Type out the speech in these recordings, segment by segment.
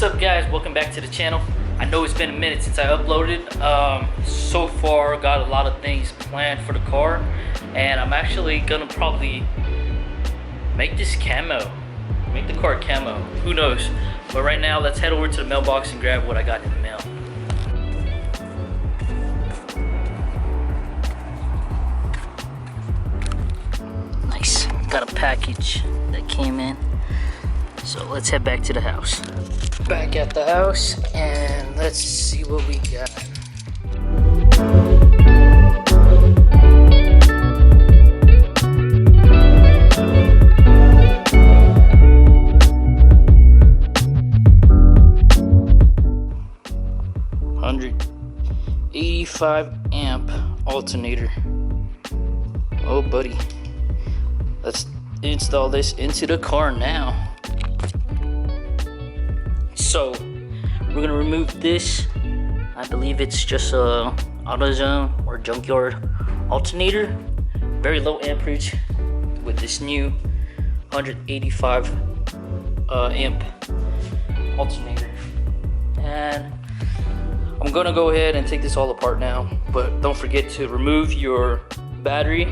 What's up guys, welcome back to the channel. I know it's been a minute since I uploaded. So far got a lot of things planned for the car, and I'm actually gonna probably make this camo, make the car camo, who knows. But right now let's head over to the mailbox and grab what I got in the mail. Nice, got a package that came in. So let's head back to the house. Back at the house, and let's see what we got. $185 amp alternator. Oh buddy, let's install this into the car now. So we're gonna remove this. I believe it's just a AutoZone or junkyard alternator, very low amperage with this new 185 amp alternator. And I'm gonna go ahead and take this all apart now, but don't forget to remove your battery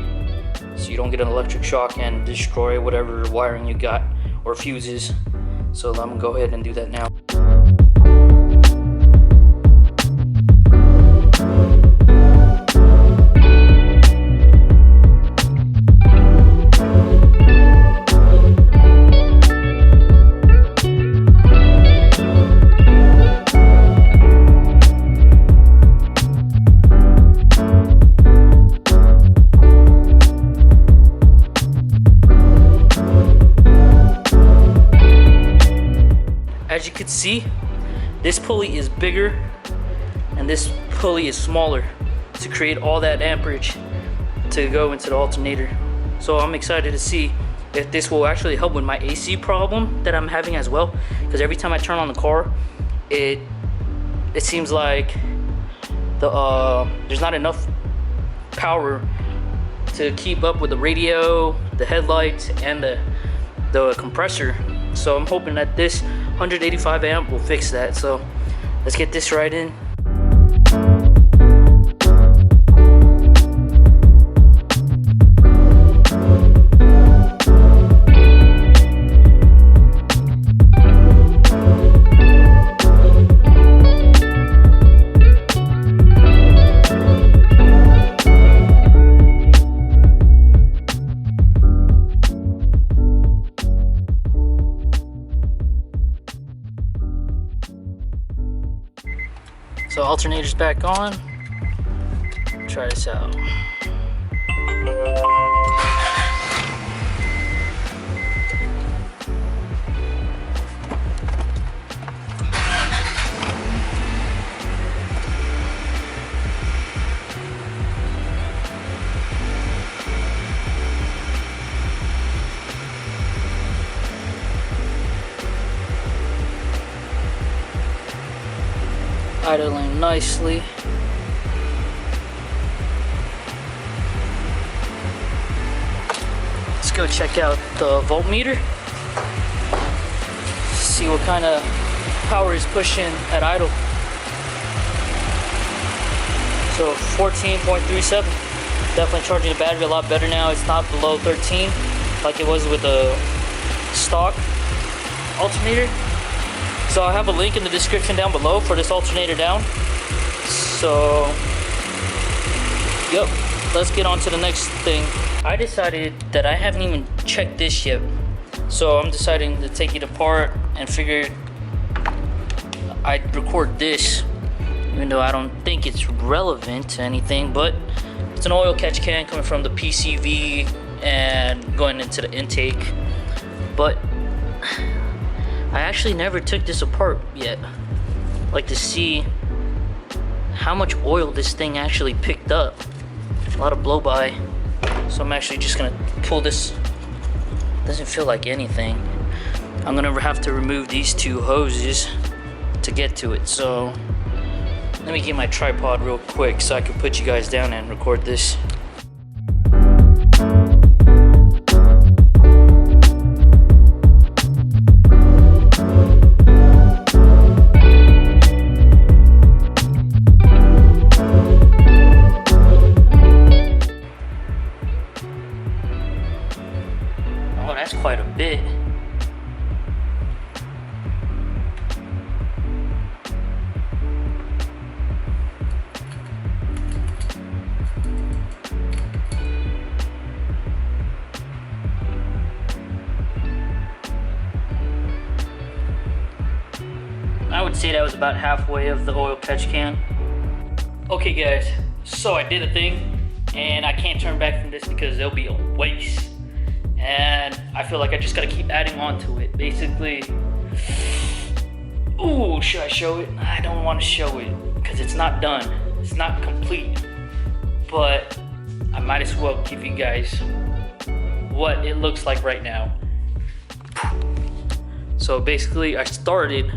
so you don't get an electric shock and destroy whatever wiring you got or fuses. So I'm gonna go ahead and do that now. As you can see, this pulley is bigger and this pulley is smaller to create all that amperage to go into the alternator. So I'm excited to see if this will actually help with my AC problem that I'm having as well, because every time I turn on the car, it seems like there's not enough power to keep up with the radio, the headlights, and the compressor. So I'm hoping that this 185 amp will fix that. So let's get this right in. So alternator's back on. Try this out. Idling nicely. Let's go check out the voltmeter. See what kind of power is pushing at idle. So 14.37. Definitely charging the battery a lot better now. It's not below 13 like it was with the stock alternator. So I have a link in the description down below for this alternator down. So, yep, let's get on to the next thing. I decided that I haven't even checked this yet. So I'm deciding to take it apart and figured I'd record this, even though I don't think it's relevant to anything, but it's an oil catch can coming from the PCV and going into the intake. But I actually never took this apart yet, like to see how much oil this thing actually picked up. A lot of blow by. So I'm actually just gonna pull this. Doesn't feel like anything. I'm gonna have to remove these two hoses to get to it. So let me get my tripod real quick so I can put you guys down and record this. would say that was about halfway of the oil catch can. Okay guys, so I did a thing and I can't turn back from this because it'll be a waste. And I feel like I just gotta keep adding on to it. Basically, ooh, should I show it? I don't want to show it because it's not done. It's not complete. But I might as well give you guys what it looks like right now. So basically, I started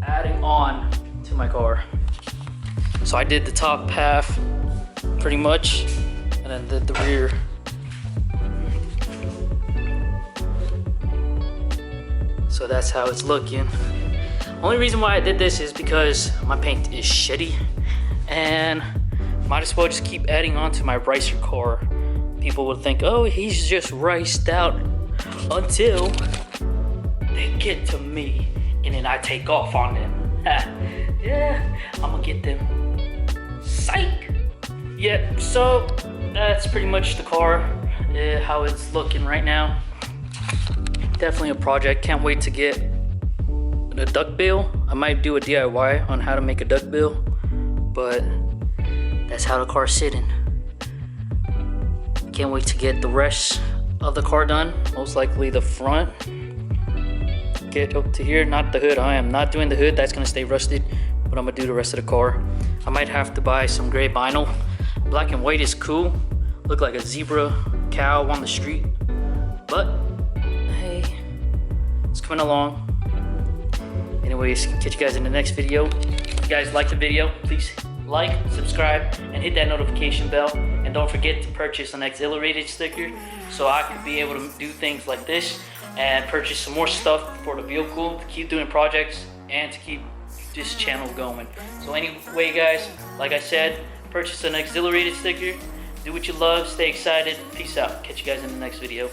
adding on to my car. So I did the top half pretty much, and then did the rear. So that's how it's looking. Only reason why I did this is because my paint is shitty, and might as well just keep adding on to my ricer car. People would think, oh, he's just riced out, until they get to me and then I take off on them. Yeah, I'm gonna get them. Psych! Yeah, so that's pretty much the car, how it's looking right now. Definitely a project. Can't wait to get a duck bill. I might do a DIY on how to make a duck bill, but that's how the car's sitting. Can't wait to get the rest of the car done. Most likely the front. Get up to here, not the hood. I am not doing the hood, that's gonna stay rusted, but I'm gonna do the rest of the car. I might have to buy some gray vinyl. Black and white is cool. Look like a zebra cow on the street, but hey, it's coming along. Anyways, catch you guys in the next video. If you guys like the video, please like, subscribe, and hit that notification bell. And don't forget to purchase an xillerated sticker so I can be able to do things like this and purchase some more stuff for the vehicle to keep doing projects and to keep this channel going. So anyway guys, like I said, purchase an xillerated sticker, do what you love, stay excited, peace out. Catch you guys in the next video.